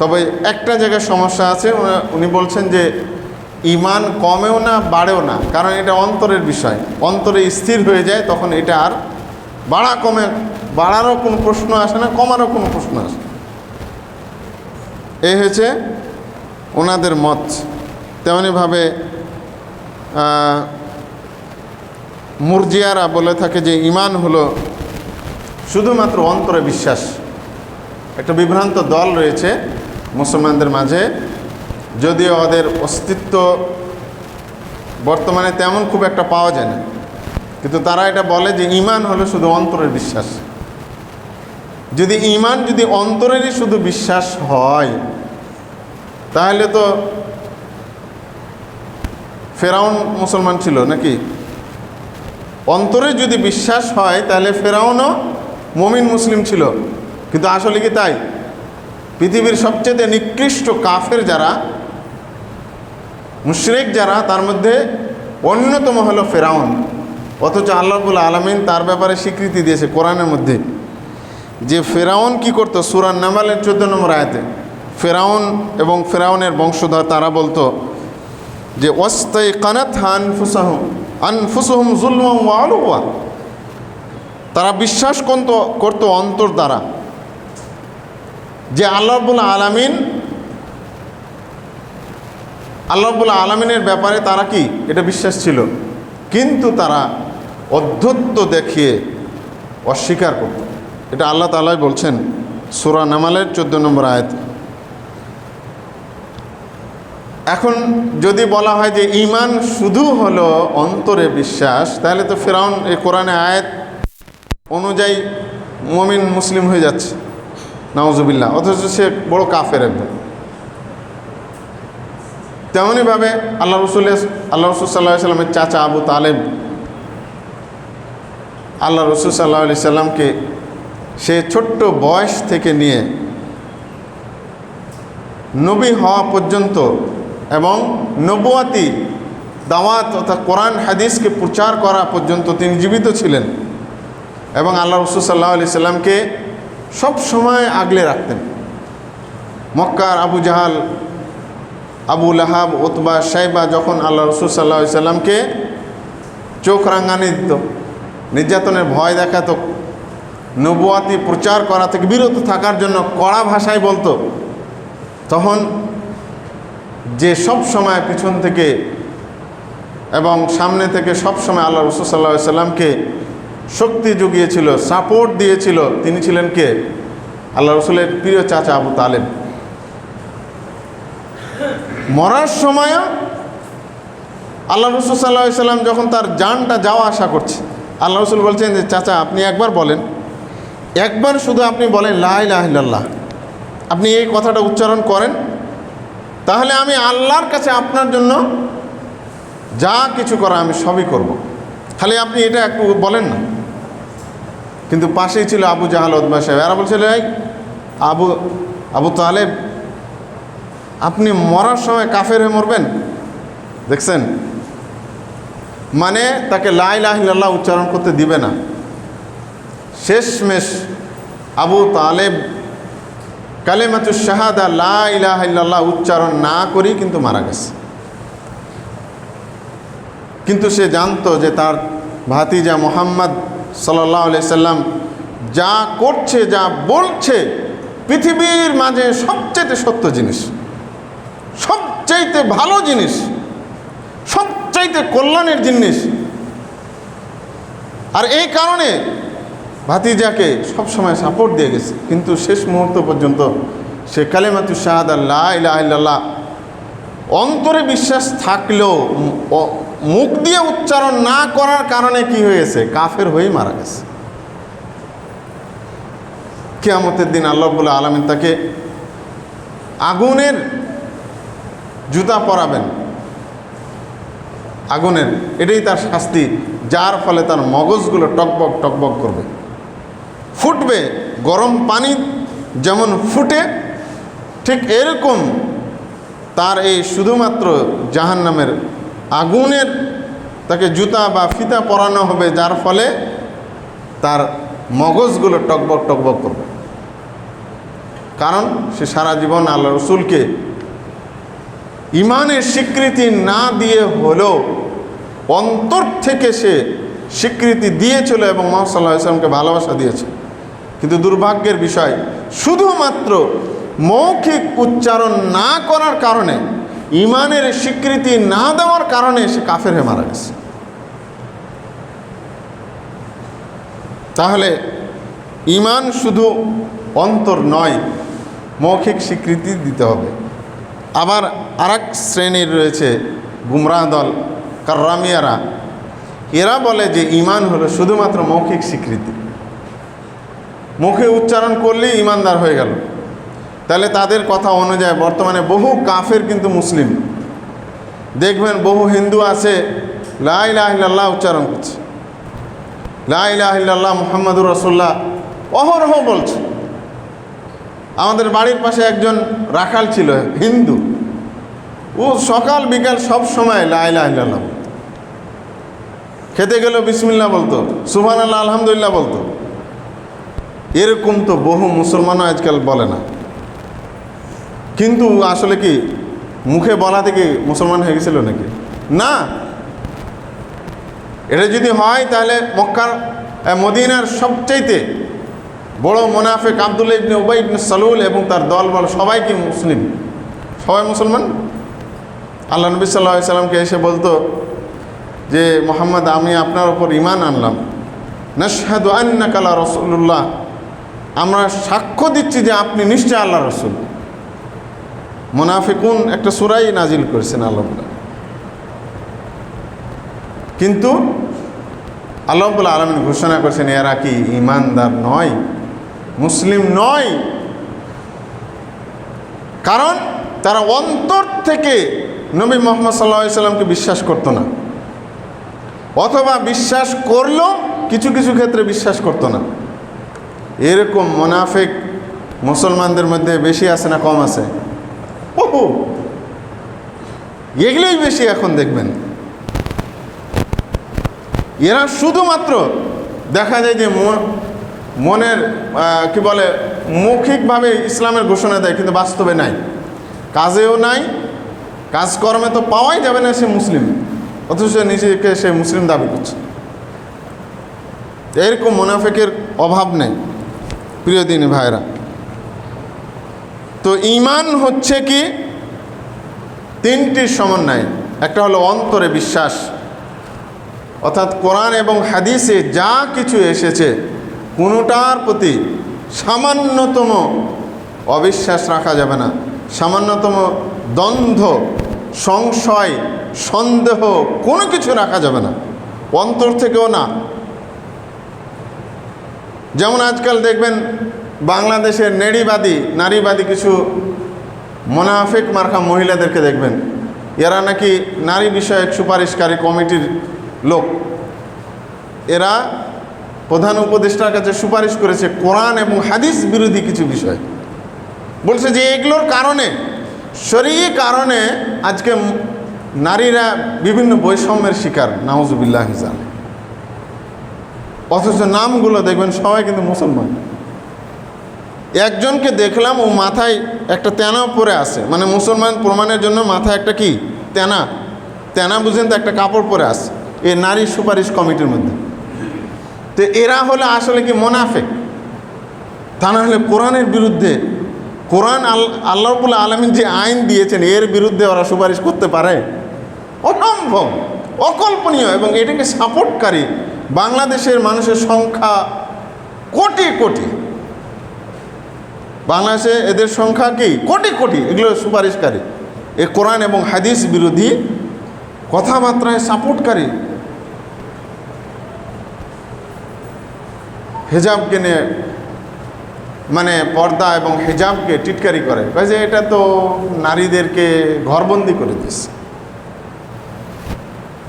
তবে একটা জায়গায় সমস্যা আছে, উনি বলছেন যে ঈমান কমেও না বাড়েও না, কারণ এটা অন্তরের বিষয়, অন্তরে স্থির হয়ে যায়, তখন এটা আর বাড়ারও কোনো প্রশ্ন আসে না, কমারও কোনো প্রশ্ন আসে না। এই হয়েছে ওনাদের মত। তেমনিভাবে মুরজিয়ারা বলে থাকে যে ঈমান হলো শুধুমাত্র অন্তরে বিশ্বাস। একটা বিভ্রান্ত দল রয়েছে মুসলমানদের মাঝে, যদিও ওদের অস্তিত্ব বর্তমানে তেমন খুব একটা পাওয়া যায় না, কিন্তু তারা এটা বলে যে ঈমান হলো শুধু অন্তরের বিশ্বাস। যদি ঈমান যদি অন্তরেরই শুধু বিশ্বাস হয় তাহলে তো ফেরাউন মুসলমান ছিল নাকি? অন্তরে যদি বিশ্বাস হয় তাহলে ফেরাউনও মুমিন মুসলিম ছিল, কিন্তু আসলে কি তাই? পৃথিবীর সবচেয়ে নিকৃষ্ট কাফের যারা, মুশরিক যারা, তার মধ্যে অন্যতম হলো ফেরাউন। অথচ আল্লাহ রাব্বুল আলামিন তার ব্যাপারে স্বীকৃতি দিয়েছে কোরআনের মধ্যে, যে ফেরাউন কি করতো। সূরা নামলের 14 নম্বর আয়াতে ফেরাউন এবং ফেরাউনের বংশধর তারা বলতো যে ওয়াস্তাইকানাতহা আনফুসুহুম যুলমান ওয়া উলুওয়া, তারা বিশ্বাস করতো অন্তর দ্বারা যে আল্লাহ রাব্বুল আলামিন আল্লাহ রাব্বুল আলামিনের ব্যাপারে তারা কি এটা বিশ্বাস ছিল, কিন্তু তারা অধ্যত্ব দেখিয়ে অস্বীকার করত। এটা আল্লাহ তাআলাই বলছেন সূরা নামালের 14 নম্বর আয়াত। এখন যদি বলা হয় যে ঈমান শুধু হলো অন্তরে বিশ্বাস, তাহলে তো ফিরআউন এই কোরআনে আয়াত অনুযায়ী মুমিন মুসলিম হয়ে যাচ্ছে, নাউজুবিল্লাহ, অথচ সে বড় কাফের একদম। তেমনইভাবে আল্লাহ রসুল সাল্লাল্লাহু আলাইহি সাল্লামের চাচা আবু তালেব আল্লাহ রসুল সাল্লাল্লাহু আলাইহি সাল্লামকে সে ছোট্ট বয়স থেকে নিয়ে নবী হওয়া পর্যন্ত এবং নবুয়াতি দাওয়াত অর্থাৎ কোরআন হাদিসকে প্রচার করা পর্যন্ত তিনি জীবিত ছিলেন এবং আল্লাহ রসুল সাল্লাল্লাহু আলাইহি সাল্লামকে সব সময় আগলে রাখতেন। মক্কার আবু জাহাল, আবু লাহাব, উতবা, শাইবা যখন আল্লাহ রসুল সাল্লাল্লাহু আলাইহি সাল্লামকে চোখ রাঙানি দিত, নির্যাতনের ভয় দেখাতো, নবুয়াতি প্রচার করা থেকে বিরত থাকার জন্য কড়া ভাষায় বলতো, তখন যে সব সময় পিছন থেকে এবং সামনে থেকে সব সময় আল্লাহ রসুল সাল্লাল্লাহু আলাইহি সাল্লামকে শক্তি জুগিয়েছিল, সাপোর্ট দিয়েছিল, তিনি ছিলেন কে? আল্লাহ রসুলের প্রিয় চাচা আবু তালেব। মরার সময় আল্লাহ রসুল সাল্লাল্লাহু আলাইহি সাল্লাম যখন তার জানটা যাওয়া আসা করছে, আল্লাহ রসুল বলছেন যে চাচা আপনি একবার বলেন, একবার শুধু আপনি বলেন লা ইলাহা ইল্লাল্লাহ, আপনি এই কথাটা উচ্চারণ করেন, তাহলে আমি আল্লাহর কাছে আপনার জন্য যা কিছু করা আমি সবই করব, খালি আপনি এটা একটু বলেন না। কিন্তু পাশেই ছিল আবু জাহাল, উতবা, শাইবা, এরা বলছিল এই আবু তালেব আপনি মরার সময় কাফের হয়ে মরবেন। দেখছেন, মানে তাকে লা ইলাহা ইল্লাল্লাহ উচ্চারণ করতে দিবে না। শেষমেশ আবু তালেব কালেমাতুশ শাহাদা লা ইলাহা ইল্লাল্লাহ উচ্চারণ না করেই কিন্তু মারা গেছে। কিন্তু সে জানতো যে তার ভাতিজা মুহাম্মদ সাল্লাল্লাহু আলাইহি সাল্লাম যা করছে, যা বলছে, পৃথিবীর মাঝে সবচেয়ে সত্য জিনিস, সবচাইতে ভালো জিনিস, সবচাইতে কল্যাণের জিনিস। আর এই কারণে ভাতিজাকে সবসময় সাপোর্ট দিয়ে গেছে। কিন্তু শেষ মুহূর্ত পর্যন্ত সে কালেমাতুশ শাহাদা লা ইলাহা ইল্লাল্লাহ অন্তরে বিশ্বাস থাকলেও মুখ দিয়ে উচ্চারণ না করার কারণে কি হয়েছে? কাফের হয়েই মারা গেছে। কিয়ামতের দিন আল্লাহ রাব্বুল আলামিন তাকে আগুনের জুতা পরাবেন, আগুনের, এটাই তার শাস্তি, যার ফলে তার মগজগুলো টকবক টকবক করবে, ফুটবে। গরম পানি যেমন ফুটে, ঠিক এরকম তার এই শুধুমাত্র জাহান্নামের আগুনের তাকে জুতা বা ফিতা পরানো হবে, যার ফলে তার মগজগুলো টকবক টকবক করবে। কারণ সে সারা জীবন আল্লাহ রসুলকে ইমানের স্বীকৃতি না দিয়ে হলেও অন্তর থেকে সে স্বীকৃতি দিয়েছিল এবং মুহাম্মদ সাল্লাল্লাহু আলাইহি ওয়াসাল্লামকে ভালোবাসা দিয়েছে। কিন্তু দুর্ভাগ্যের বিষয়, শুধুমাত্র মৌখিক উচ্চারণ না করার কারণে, ইমানের স্বীকৃতি না দেওয়ার কারণে সে কাফের হয়ে মারা গেছে। তাহলে ইমান শুধু অন্তর নয়, মৌখিক স্বীকৃতি দিতে হবে। আবার আরেক শ্রেণীর রয়েছে গুমরাহ দল, কাররামিয়ারা, এরা বলে যে ইমান হলো শুধুমাত্র মৌখিক স্বীকৃতি, মুখে উচ্চারণ করলেই ইমানদার হয়ে গেল। তাহলে তাদের কথা অনুযায়ী বর্তমানে বহু কাফের কিন্তু মুসলিম। দেখবেন বহু হিন্দু আছে লা ইলাহা ইল্লাল্লাহ উচ্চারণ করছে, লা ইলাহা ইল্লাল্লাহ মুহাম্মাদুর রাসূলুল্লাহ অহরহ বলছে। আমাদের বাড়ির পাশে একজন রাখাল ছিল, হিন্দু, ও সকাল বিকাল সব সময় লা ইলাহা ইল্লাল্লাহ বলতো, খেতে গেল বিসমিল্লাহ বলতো, সুবহানাল্লাহ আলহামদুলিল্লাহ বলতো। এরকম তো বহু মুসলমানও আজকাল বলে না। কিন্তু আসলে কি মুখে বলা থেকে মুসলমান হয়ে গেছিল নাকি? না। এটা যদি হয় তাহলে মক্কার মদিনার সবচাইতে বড় মুনাফিক আব্দুল্লাহ ইবনে উবাই ইবনে সালুল এবং তার দলবল সবাই কি মুসলিম? সবাই মুসলমান? আল্লাহ নবী সাল্লাল্লাহু আলাইহি সাল্লামকে এসে বলতো যে মুহাম্মদ, আমি আপনার ওপর ঈমান আনলাম, নাশহাদু আন্নাকা লা রাসূলুল্লাহ, আমরা সাক্ষ্য দিচ্ছি যে আপনি নিশ্চয় আল্লাহ রসুল। মুনাফিকুন একটা সূরাই নাজিল করেছেন আল্লাহ বলে, কিন্তু আল্লাহ রাব্বুল আলামিন ঘোষণা করেছেন এরা কি ঈমানদার নয়, মুসলিম নয়। কারণ তারা অন্তর থেকে নবী মুহাম্মদ সাল্লাল্লাহু আলাইহি সাল্লামকে বিশ্বাস করতো না, অথবা বিশ্বাস করলেও কিছু কিছু ক্ষেত্রে বিশ্বাস করতো না। এরকম মুনাফিক মুসলমানদের মধ্যে বেশি আছে না কম আছে? ওহো, এগুলোই বেশি এখন দেখবেন। এরা শুধুমাত্র দেখা যায় যে মনের কি বলে মৌখিকভাবে ইসলামের ঘোষণা দেয়, কিন্তু বাস্তবে নাই, কাজেও নাই, কাজকর্মে তো পাওয়াই যাবে না সে মুসলিম, অথচ নিজেকে সে মুসলিম দাবি করছে। এরকম মুনাফিকের অভাব নেই প্রিয় দিনী ভাইরা। তো ঈমান হচ্ছে কি তিনটির সমন্বয়। একটা হলো অন্তরে বিশ্বাস, অর্থাৎ কোরআন এবং হাদিসে যা কিছু এসেছে কোনোটার প্রতি সামান্যতম অবিশ্বাস রাখা যাবে না, সামান্যতম দ্বন্দ্ব, সংশয়, সন্দেহ কোনো কিছু রাখা যাবে না, অন্তর থেকেও না। যেমন আজকাল দেখবেন বাংলাদেশের নারীবাদী কিছু মুনাফিক মার্কা মহিলাদেরকে দেখবেন, এরা নাকি নারী বিষয়ক সুপারিশকারী কমিটির লোক। এরা প্রধান উপদেষ্টার কাছে সুপারিশ করেছে কোরআন এবং হাদিস বিরোধী কিছু বিষয়, বলছে যে এগুলোর কারণে, শরীয়ী কারণে আজকে নারীরা বিভিন্ন বৈষম্যের শিকার, নাউজুবিল্লাহ হিজাল। অথচ নামগুলো দেখবেন সবাই কিন্তু মুসলমান। একজনকে দেখলাম ও মাথায় একটা তেনা পরে আছে, মানে মুসলমান প্রমাণের জন্য মাথায় একটা কি তেনা বুঝেন তো, একটা কাপড় পরে আছে, এ নারী সুপারিশ কমিটির মধ্যে। তো এরা হলে আসলে কি মুনাফিক, তা না হলে কোরআনের বিরুদ্ধে, কোরআন আল্লাহ রাব্বুল আলামিন যে আইন দিয়েছেন এর বিরুদ্ধে ওরা সুপারিশ করতে পারে? অসম্ভব, অকল্পনীয়। এবং এটাকে সাপোর্টকারী বাংলাদেশের মানুষের সংখ্যা কোটি কোটি, বাংলাদেশে এদের সংখ্যা কি কোটি কোটি, এগুলো সুপারিশকারী, এ কোরআন এবং হাদিস বিরোধী কথাবার্তায় সাপোর্টকারী। হিজাবকে নিয়ে, মানে পর্দা এবং হিজাবকে টিটকারি করে, যে এটা তো নারীদেরকে ঘরবন্দি করে দিচ্ছে,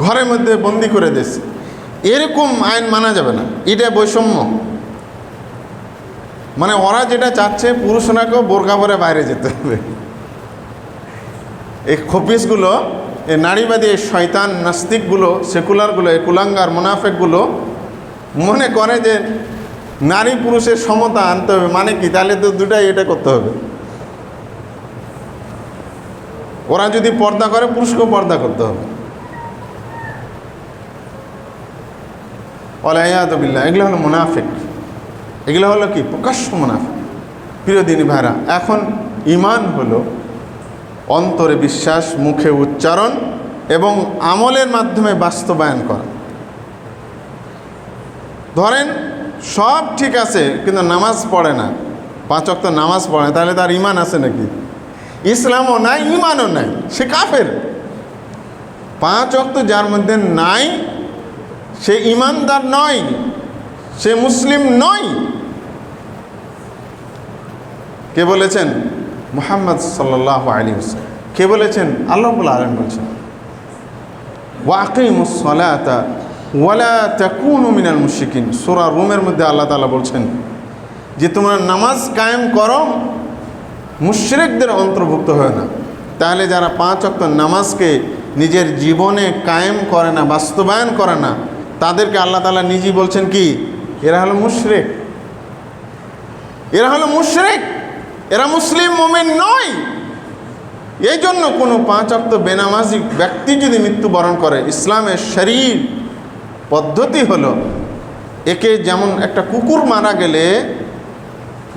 ঘরের মধ্যে বন্দি করে দিচ্ছে, এরকম আইন মানা যাবে না, এটা বৈষম্য। মানে ওরা যেটা চাচ্ছে পুরুষরাকেও বোরকা পরে বাইরে যেতে হবে। এই খপিসগুলো, এই নারীবাদী, এই শয়তান নাস্তিকগুলো, সেকুলারগুলো, এই কুলাঙ্গার মুনাফিকগুলো মনে করে যে নারী পুরুষের সমতা আনতে হবে। মানে কি? তাহলে তো দুটাই এটা করতে হবে। ওরা যদি পর্দা করে, পুরুষকেও পর্দা করতে হবে। ওয়ালাইয়াযুবিল্লাহ, এগুলো হলো মুনাফিক, এগুলো হলো কি প্রকাশ্য মুনাফিক। প্রিয় দিনী ভাইরা, এখন ঈমান হলো অন্তরে বিশ্বাস, মুখে উচ্চারণ এবং আমলের মাধ্যমে বাস্তবায়ন করা। ধরেন সব ঠিক আছে কিন্তু নামাজ পড়ে না, 5 ওয়াক্ত নামাজ পড়ে না, তাহলে তার ঈমান আছে নাকি? ইসলামও নাই, ঈমানও নাই, সে কাফের। 5 ওয়াক্ত যার মধ্যে নাই সে ঈমানদার নয়, সে মুসলিম নয়। কে বলেছেন? মুহাম্মদ সাল্লাল্লাহু আলাইহি ওয়াসাল্লাম। কে বলেছেন? আল্লাহ রাব্বুল আলামিন বলেছেন, ওয়া আকিমুস সালাতা ওয়ালা তাকুনু মিনাল মুশরিকিন। সূরা রুমের মধ্যে আল্লাহ তাআলা বলছেন যে তোমরা নামাজ কায়েম করো, মুশরিকদের অন্তর্ভুক্ত হয় না। তাহলে যারা 5 ওয়াক্ত নামাজকে নিজের জীবনে কায়েম করে না, বাস্তবায়ন করে না, তাদেরকে আল্লাহ তাআলা নিজেই বলছেন কি? এরা হলো মুশরিক, এরা হলো মুশরিক, এরা মুসলিম মুমিন নয়। এই জন্য কোনো 5 ওয়াক্ত বেনামাজি ব্যক্তি যদি মৃত্যুবরণ করে, ইসলামের শরীর পদ্ধতি হলো একে যেমন একটা কুকুর মারা গেলে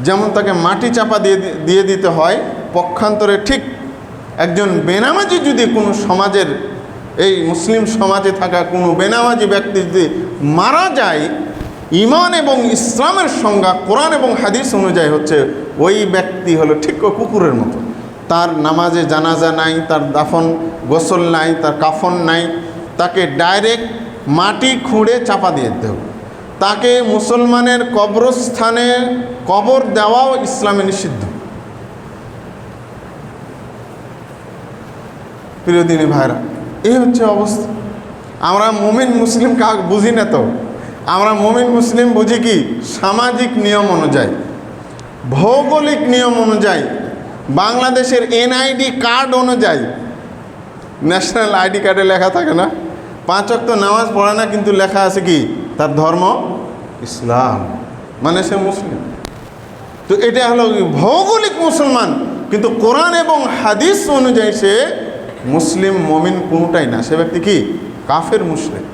যেমন তাকে মাটি চাপা দিয়ে দিতে হয়, পক্ষান্তরে ঠিক একজন বেনামাজি যদি কোনো সমাজের, এই মুসলিম সমাজে থাকা কোনো বেনামাজি ব্যক্তি যদি মারা যায়, ঈমান এবং ইসলামের সংজ্ঞা কোরআন এবং হাদিস অনুযায়ী হচ্ছে ওই ব্যক্তি হলো ঠিক কুকুরের মতো। তার নামাজে জানাজা নাই, তার দাফন গোসল নাই, তার কাফন নাই, তাকে ডাইরেক্ট মাটি খুঁড়ে চাপা দিয়ে দিতে হবে। তাকে মুসলমানের কবরস্থানে কবর দেওয়াও ইসলামে নিষিদ্ধ। প্রিয় দিনী ভাইরা, এই হচ্ছে অবস্থা। আমরা মুমিন মুসলিম কাউকে বুঝি না তো। আমরা মুমিন মুসলিম বুঝি কি সামাজিক নিয়ম অনুযায়ী, ভৌগোলিক নিয়ম অনুযায়ী, বাংলাদেশের এনআইডি কার্ড অনুযায়ী। ন্যাশনাল আইডি কার্ডে লেখা থাকে না 5 ওয়াক্ত নামাজ পড়ে না, কিন্তু লেখা আছে কি তার ধর্ম ইসলাম, মানে সে মুসলিম। তো এটা হলো ভৌগোলিক মুসলমান, কিন্তু কোরআন এবং হাদিস অনুযায়ী সে মুসলিম মুমিন কোনোটাই না, সে ব্যক্তি কি কাফের মুশরিক।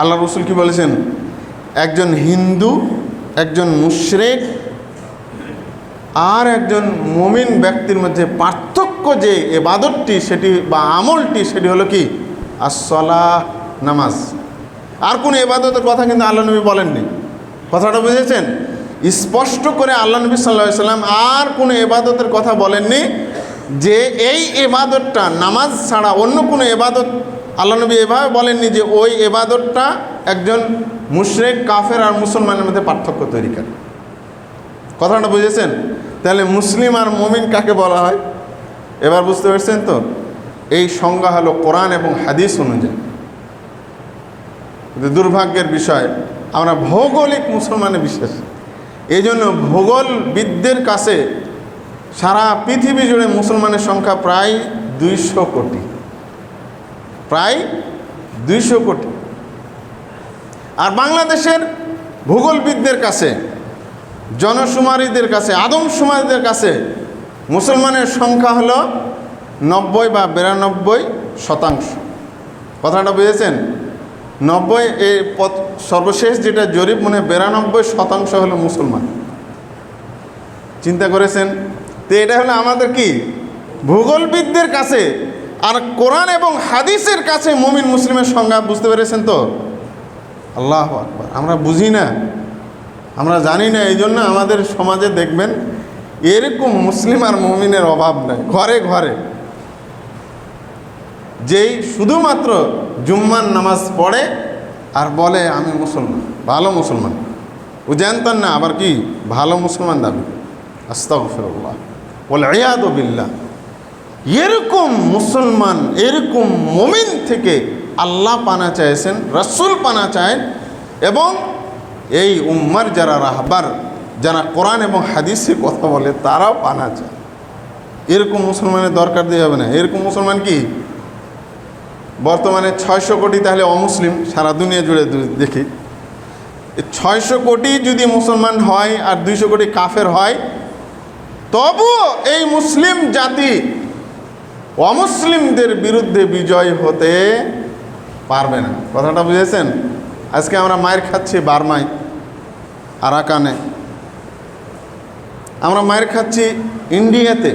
আল্লাহ রসুল কি বলেছেন, একজন হিন্দু, একজন মুশরিক আর একজন মুমিন ব্যক্তির মধ্যে পার্থক্য যে ইবাদতটি সেটি বা আমলটি সেটি হলো কি আসসালাহ, নামাজ। আর কোনো ইবাদতের কথা কিন্তু আল্লাহ নবী বলেননি। কথাটা বুঝেছেন? স্পষ্ট করে আল্লাহ নবী সাল্লাল্লাহু আলাইহি সাল্লাম আর কোনো ইবাদতের কথা বলেননি যে এই ইবাদতটা নামাজ ছাড়া অন্য কোনো ইবাদত আল্লাহ নবী এভাবে বলেননি যে ওই ইবাদতটা একজন মুশরিক, কাফের আর মুসলমানের মধ্যে পার্থক্য তৈরি করে। কথাটা বুঝেছেন? তাহলে মুসলিম আর মুমিন কাকে বলা হয় এবার বুঝতে পারছেন তো? এই সংজ্ঞা হলো কোরআন এবং হাদিস অনুযায়ী। দুর্ভাগ্যের বিষয়, আমরা ভৌগোলিক মুসলমানে বিশ্বাস। এই জন্য ভূগোলবিদদের কাছে সারা পৃথিবী জুড়ে মুসলমানের সংখ্যা প্রায় 200 কোটি, প্রায় 200 কোটি। আর বাংলাদেশের ভূগোলবিদদের কাছে, জনশুমারিদের কাছে, আদমশুমারিদের কাছে মুসলমানের সংখ্যা হলো 90 বা 92%। কথাটা বুঝেছেন? 90, এই সর্বশেষ যেটা জরিপ মনে 92% হলো মুসলমান। চিন্তা করেছেন? তো এটা হলো আমাদের কি ভূগোলবিদদের কাছে, আর কোরআন এবং হাদিসের কাছে মুমিন মুসলিমের সংজ্ঞা। বুঝতে পেরেছেন তো? আল্লাহু আকবার। আমরা বুঝি না, আমরা জানি না, এই জন্য আমাদের সমাজে দেখবেন এরকম মুসলিম আর মুমিনের অভাব নাই, ঘরে ঘরে। যেই শুধুমাত্র জুম্মার নামাজ পড়ে আর বলে আমি মুসলমান, ভালো মুসলমান, ও জানতেন না আবার কি ভালো মুসলমান দাবি। আস্তাগফিরুল্লাহ ওয়াল ইয়াদু বিল্লাহ। এরকম মুসলমান, এরকম মুমিন থেকে আল্লাহ পানা চাইছেন, রাসূল পানা চায়, এবং এই উম্মার যারা রাহবার, যারা কোরআন এবং হাদিসে কথা বলে তারাও পানা চায়। এরকম মুসলমানের দরকার দিয়ে হবে না। এরকম মুসলমান কি বর্তমানে 600 কোটি, তাহলে অমুসলিম সারা দুনিয়া জুড়ে দেখি। 600 কোটি যদি মুসলমান হয় আর 200 কোটি কাফের হয়, তবুও এই মুসলিম জাতি অমুসলিমদের বিরুদ্ধে বিজয় হতে পারবে না। কথাটা বুঝেছেন? আজকে আমরা মায়ের খাচ্ছি বার্মায়, আরাকানে, আমরা মায়ের খাচ্ছি ইন্ডিয়াতে,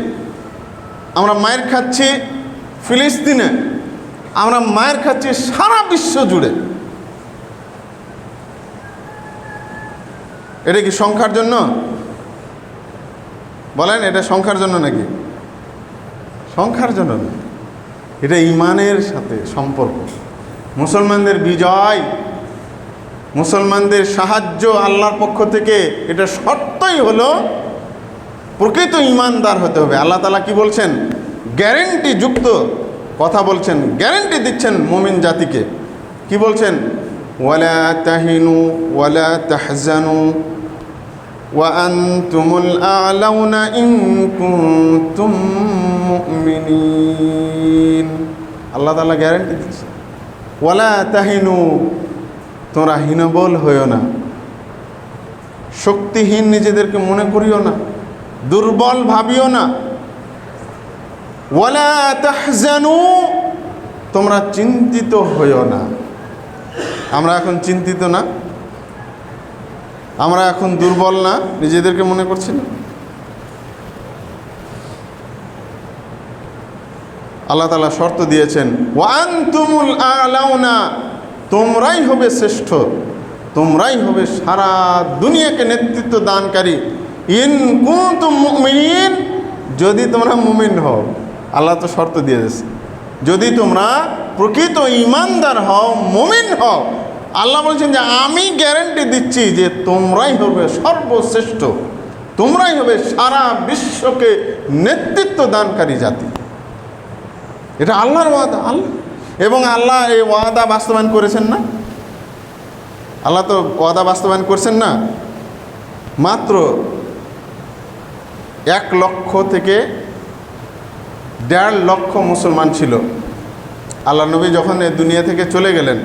আমরা মায়ের খাচ্ছি ফিলিস্তিনে, আমরা মায়ের খাচ্ছি সারা বিশ্ব জুড়ে। এটা কি সংখ্যার জন্য? বলেন, এটা সংখ্যার জন্য নাকি? সংখ্যার জন্য না, এটা ইমানের সাথে সম্পর্ক। মুসলমানদের বিজয়, মুসলমানদের সাহায্য আল্লাহর পক্ষ থেকে, এটা শর্তই হলো প্রকৃত ইমানদার হতে হবে। আল্লাহ তাআলা কি বলছেন? গ্যারেন্টি যুক্ত কথা বলছেন, গ্যারেন্টি দিচ্ছেন মুমিন জাতিকে। কি বলছেন? ওয়ালা তাহিনু ওয়ালা তাহজানু ওয়া আনতুমুল আ'লাউনা ইন কুনতুম মুমিনিন। আল্লাহ তাআলা গ্যারেন্টি দিচ্ছে, ওয়ালা তাহিনু, তোমরা হীনবল হইও না, শক্তিহীন নিজেদেরকে মনে করিও না, দুর্বল ভাবিও না। ওয়ালা তাহজানু, তোমরা চিন্তিত হইও না। আমরা এখন চিন্তিত না, আমরা এখন দুর্বল না, নিজেদেরকে মনে করছি না। আল্লাহ তাআলা শর্ত দিয়েছেন, ওয়া আনতুমুল আ'লাউনা, তোমরাই হবে শ্রেষ্ঠ, তোমরাই হবে সারা দুনিয়াকে নেতৃত্ব দানকারী, ইন কুনতুম মুমিনিন, যদি তোমরা মুমিন হও। আল্লাহ তো শর্ত দিয়ে দিয়েছে, যদি তোমরা প্রকৃত ঈমানদার হও, মুমিন হও, আল্লাহ বলছেন যে আমি গ্যারান্টি দিচ্ছি যে তোমরাই হবে সর্বশ্রেষ্ঠ, তোমরাই হবে সারা বিশ্বকে নেতৃত্ব দানকারী জাতি। এটা আল্লাহর ওয়াদা। আল্লাহ এবং আল্লাহ এই ওয়াদা বাস্তবায়ন করেছেন না? আল্লাহ তো ওয়াদা বাস্তবায়ন করছেন না। মাত্র 1 লক্ষ থেকে 1.5 লক্ষ মুসলমান ছিল। আল্লাহ নবী যখন এই দুনিয়া থেকে চলে গেলেন,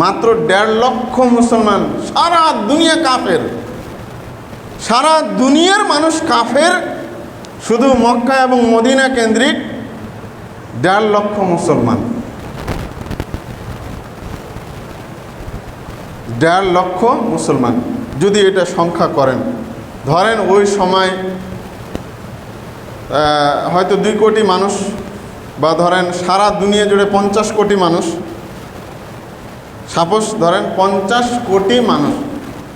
মাত্র 1.5 লক্ষ মুসলমান, সারা দুনিয়া কাফের, সারা দুনিয়ার মানুষ কাফের, শুধু মক্কা এবং মদিনা কেন্দ্রিক 1.5 লক্ষ মুসলমান, 1.5 লক্ষ মুসলমান। যদি এটা সংখ্যা করেন, ধরেন ওই সময় হয়তো 2 কোটি মানুষ, বা ধরেন সারা দুনিয়া জুড়ে 50 কোটি মানুষ, সাপোজ ধরেন 50 কোটি মানুষ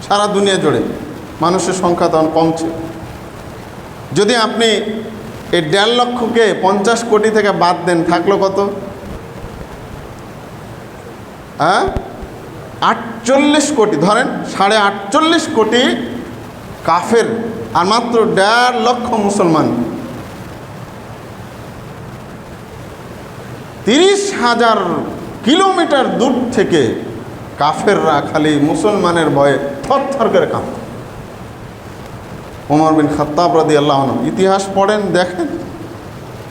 সারা দুনিয়া জুড়ে, মানুষের সংখ্যা তখন কম ছিল। যদি আপনি এই 1.5 লক্ষকে 50 কোটি থেকে বাদ দেন, থাকলো কত? 48 কোটি, ধরেন 48.5 কোটি কাফের, আর মাত্র 1.5 লক্ষ মুসলমান। 30,000 কিলোমিটার দূর থেকে কাফেররা খালি মুসলমানের ভয়ে থরথর করে কাঁপত। ওমর বিন খাত্তাব রাদিয়াল্লাহু আনহু, ইতিহাস পড়েন, দেখেন,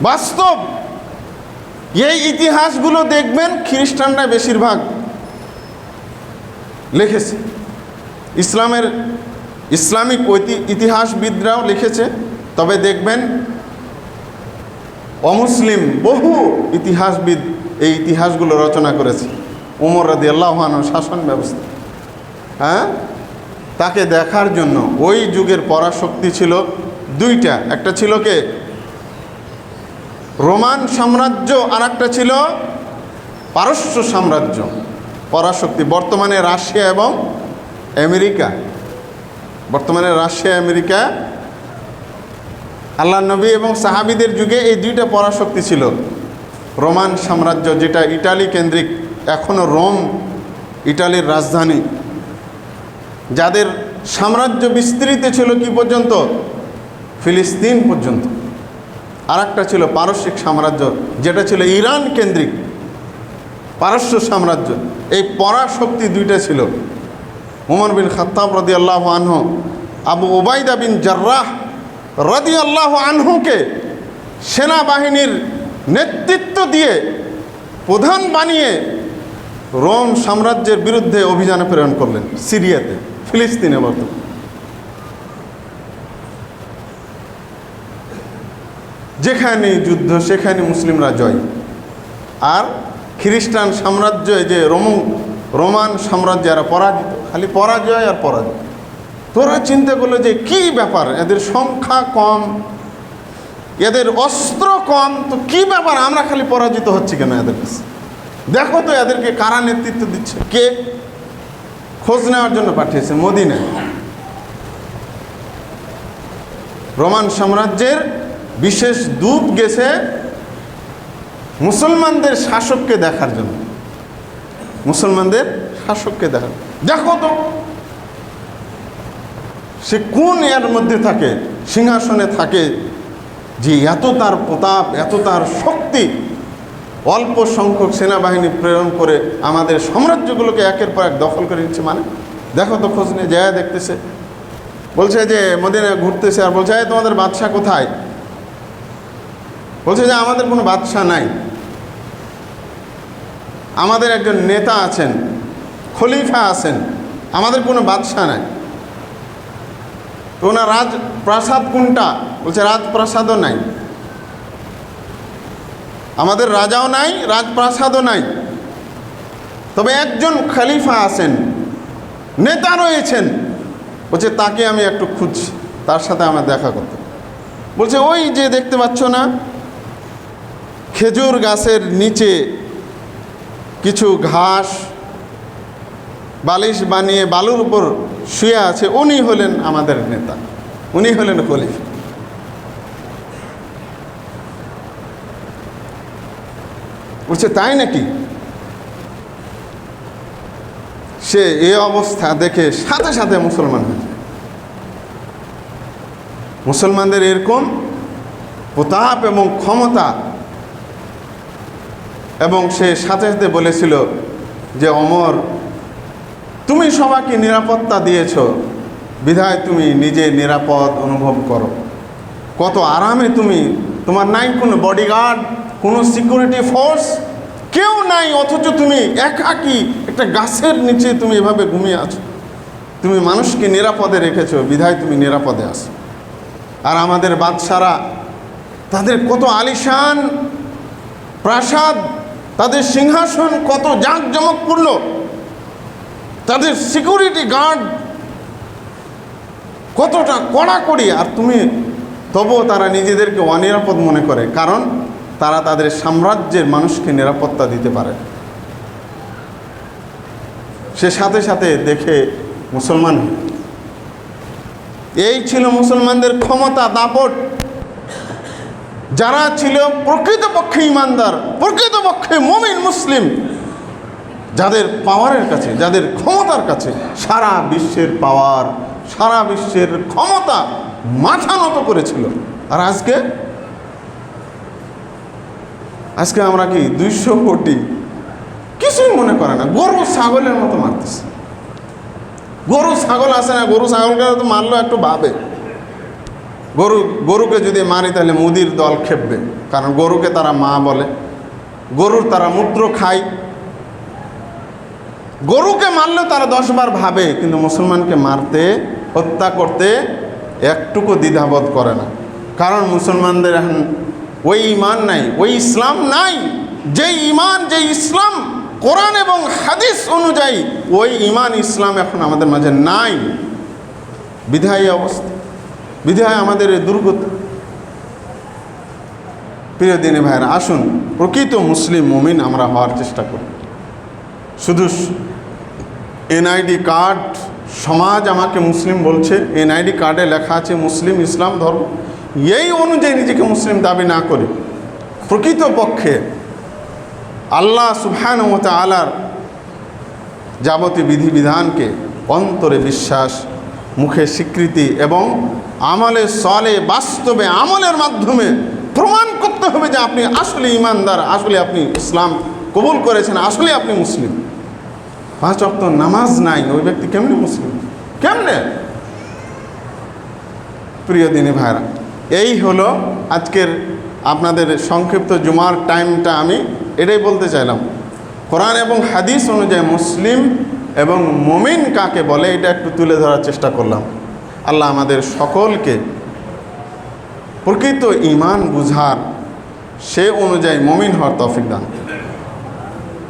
বাস্তব এই ইতিহাসগুলো দেখবেন খ্রিস্টানরা বেশিরভাগ লিখেছে, ইসলামিক ইতিহাসবিদরাও লিখেছে। তবে দেখবেন অমুসলিম বহু ইতিহাসবিদ এই ইতিহাসগুলো রচনা করেছে। ওমর রাদিয়াল্লাহু আনহু শাসন ব্যবস্থা, তাকে দেখার জন্য ওই যুগের পরাশক্তি ছিল 2টা। একটা ছিল কে? রোমান সাম্রাজ্য, আর একটা ছিল পারস্য সাম্রাজ্য, পরাশক্তি। বর্তমানে রাশিয়া এবং আমেরিকা, আল্লাহ নবী এবং সাহাবীদের যুগে এই 2টা পরাশক্তি ছিল। রোমান সাম্রাজ্য, যেটা ইটালি কেন্দ্রিক, এখনও রোম ইটালির রাজধানী, যাদের সাম্রাজ্য বিস্তৃত ছিল কি পর্যন্ত? ফিলিস্তিন পর্যন্ত। আর একটা ছিল পারস্যিক সাম্রাজ্য, যেটা ছিল ইরান কেন্দ্রিক, পারস্য সাম্রাজ্য। এই পরাশক্তি 2টা ছিল। ওমর বিন খাত্তাব রাদিয়াল্লাহু আনহু আবু উবাইদা বিন জাররাহ রাদিয়াল্লাহু আনহুকে সেনাবাহিনীর নেতৃত্ব দিয়ে প্রধান বানিয়ে রোম সাম্রাজ্যের বিরুদ্ধে অভিযানে প্রেরণ করলেন, সিরিয়াতে, ফিলিস্তিনে। বর্তমান যেখানে যুদ্ধ সেখানে মুসলিমরা জয়। আর খ্রিস্টান সাম্রাজ্য, যে রোমান সাম্রাজ্য, এরা পরাজিত, খালি পরাজয় আর পরাজয়। তোরা চিন্তা করলো যে কি ব্যাপার, এদের সংখ্যা কম, এদের অস্ত্র কম, তো কি ব্যাপার, আমরা খালি পরাজিত হচ্ছি কেন এদের কাছে? দেখো তো এদেরকে কারা নেতৃত্ব দিচ্ছে, কে? খোঁজ নেওয়ার জন্য পাঠিয়েছে মদিনায়। রোমান সাম্রাজ্যের বিশেষ দূত গেছে মুসলমানদের শাসককে দেখার জন্য, মুসলমানদের শাসককে দেখার। দেখো তো সে কোন এর মধ্যে থাকে, সিংহাসনে থাকে, যে এত তার প্রতাপ, এত তার শক্তি, অল্প সংখ্যক সেনাবাহিনী প্রেরণ করে আমাদের সাম্রাজ্যগুলোকে একের পর এক দখল করে নিচ্ছে। মানে দেখো তো, খোঁজ নিয়ে যায়, দেখতেছে, বলছে যে মদিনায় ঘুরতেছে, আর বলছে তোমাদের বাদশাহ কোথায়? বলছে যে আমাদের কোনো বাদশাহ নাই, আমাদের একজন নেতা আছেন, খলিফা আছেন, আমাদের কোনো বাদশাহ নাই। তো ওনার রাজপ্রাসাদ কোনটা? বলছে রাজপ্রাসাদও নাই, আমাদের রাজাও নাই, রাজপ্রাসাদও নাই, তবে একজন খলিফা আছেন, নেতা রয়েছেন। বলছে তাকে আমি একটু খুঁজছি, তার সাথে আমার দেখা করতে। বলছে ওই যে দেখতে পাচ্ছ না, খেজুর গাছের নিচে কিছু ঘাস বালিশ বানিয়ে বালুর উপর শুয়ে আছে, উনি হলেন আমাদের নেতা, উনি হলেন খলিফা। বলছে তাই নাকি? সে এই অবস্থা দেখে সাথে সাথে মুসলমান হয়ে যায়। মুসলমানদের এরকম প্রতাপ এবং ক্ষমতা, এবং সে সাথে সাথে বলেছিল যে ওমর, তুমি সবাইকে নিরাপত্তা দিয়েছ, বিধায় তুমি নিজে নিরাপদ অনুভব করো। কত আরামে তুমি, তোমার নাই কোনো বডিগার্ড, কোনো সিকিউরিটি ফোর্স, কেউ নাই, অথচ তুমি একাকী একটা গাছের নিচে তুমি এভাবে ঘুমিয়ে আছো। তুমি মানুষকে নিরাপদে রেখেছো, বিধায় তুমি নিরাপদে আছো। আর আমাদের বাদশারা, তাদের কত আলিশান প্রাসাদ, তাদের সিংহাসন কত জাঁকজমকপূর্ণ, তাদের সিকিউরিটি গার্ড কতটা কড়াকড়ি, আর তুমি তবুও তারা নিজেদেরকে অনিরাপদ মনে করে, কারণ তারা তাদের সাম্রাজ্যের মানুষকে নিরাপত্তা দিতে পারে। সে সাথে সাথে দেখে মুসলমান। এই ছিল মুসলমানদের ক্ষমতা, দাপট। যারা ছিল প্রকৃতপক্ষে ইমানদার, প্রকৃতপক্ষে মুমিন মুসলিম, যাদের পাওয়ারের কাছে, যাদের ক্ষমতার কাছে সারা বিশ্বের পাওয়ার, সারা বিশ্বের ক্ষমতা মাথা নত করেছিল। আর আজকে আমরা কি 200 কোটি কিছুই মনে করে না, গরু ছাগলের মতো মারতেছে। গরু ছাগল আছে না, গরু ছাগলকে তো মারলো একটু ভাবে, গরুকে যদি মারি তাহলে মুদির দল খেপবে, কারণ গরুকে তারা মা বলে, গরুর তারা মূত্র খায়। গরুকে মারলেও তারা 10 বার ভাবে, কিন্তু মুসলমানকে মারতে, হত্যা করতে একটুকু দ্বিধাবোধ করে না। কারণ মুসলমানদের এখন ওই ঈমান নাই, ওই ইসলাম নাই। যেই ঈমান, যেই ইসলাম কোরআন এবং হাদিস অনুযায়ী, ওই ঈমান ইসলাম এখন আমাদের মাঝে নাই। বিধায় অবস্থা, বিধায় আমাদের এই দুর্গতি। প্রিয় দিনী ভাইরা, আসুন প্রকৃত মুসলিম মুমিন আমরা হওয়ার চেষ্টা করি। শুধু এনআইডি কার্ড, সমাজ আমাকে মুসলিম বলছে, এনআইডি কার্ডে লেখা আছে মুসলিম, ইসলাম ধর্ম, এই অনুযায়ী নিজেকে মুসলিম দাবি না করি। প্রকৃতপক্ষে আল্লাহ সুবহানাহু ওয়া তাআলার যাবতীয় বিধিবিধানকে অন্তরে বিশ্বাস, মুখে স্বীকৃতি এবং আমলে সলে, বাস্তবে আমলের মাধ্যমে প্রমাণ করতে হবে যে আপনি আসলে ইমানদার, আসলে আপনি ইসলাম কবুল করেছেন, আসলে আপনি মুসলিম। 5 ওয়াক্ত নামাজ নাই, ওই ব্যক্তি কেমনে মুসলিম? কেমনে? প্রিয় দিনী ভাইরা, এই হলো আজকের আপনাদের সংক্ষিপ্ত জুমার টাইমটা। আমি এটাই বলতে চাইলাম, কোরআন এবং হাদিস অনুযায়ী মুসলিম এবং মুমিন কাকে বলে এটা একটু তুলে ধরার চেষ্টা করলাম। আল্লাহ আমাদের সকলকে প্রকৃত ঈমান বুঝার, সে অনুযায়ী মুমিন হওয়ার তৌফিক দান,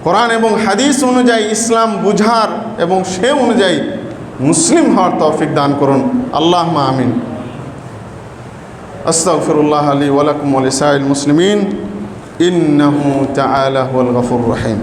কোরআন এবং হাদিস অনুযায়ী ইসলাম বুঝার এবং সে অনুযায়ী মুসলিম হওয়ার তৌফিক দান করুন। আল্লাহুম্মা আমিন। আস্তাগফিরুল্লাহ লি ওয়া লাকুম ওয়া লিসাইরিল মুসলিমিন, ইন্নাহু তাআলা হুয়াল গফুরুর রহিম।